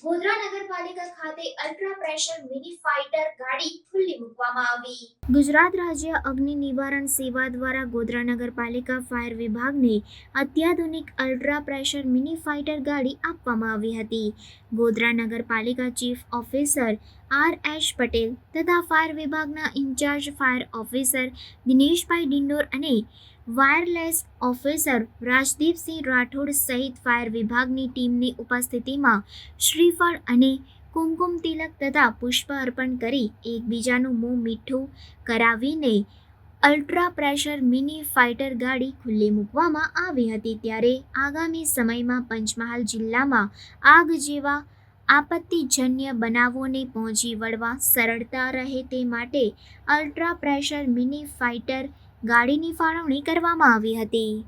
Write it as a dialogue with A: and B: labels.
A: ગોધરા નગરપાલિકા ખાતે ultra pressure mini fighter ગાડી ખુલ્લી મૂકવામાં આવી. ગુજરાત રાજ્ય અગ્નિ નિવારણ સેવા દ્વારા ગોધરા નગરપાલિકા ફાયર વિભાગને અત્યાધુનિક અલ્ટ્રા પ્રેશર મિની ફાઇટર ગાડી આપવામાં આવી હતી. ગોધરા નગરપાલિકા ચીફ ઓફિસર R.S. પટેલ તથા ફાયર વિભાગના incharge fire officer Dineshbhai Dindor અને વાયરલેસ ઓફિસર રાજદીપસિંહ રાઠોડ સહિત ફાયર વિભાગની ટીમની ઉપસ્થિતિમાં શ્રીફળ અને કુમકુમ તિલક તથા પુષ્પ અર્પણ કરી એકબીજાનું મોં મીઠું કરાવીને અલ્ટ્રા પ્રેશર મિની ફાઇટર ગાડી ખુલ્લી મૂકવામાં આવી હતી. ત્યારે આગામી સમયમાં પંચમહાલ જિલ્લામાં આગ જેવા આપત્તિજન્ય બનાવોને પહોંચી વળવા સરળતા રહે તે માટે અલ્ટ્રા પ્રેશર મિની ફાઇટર ગાડીની ફાળવણી કરવામાં આવી હતી.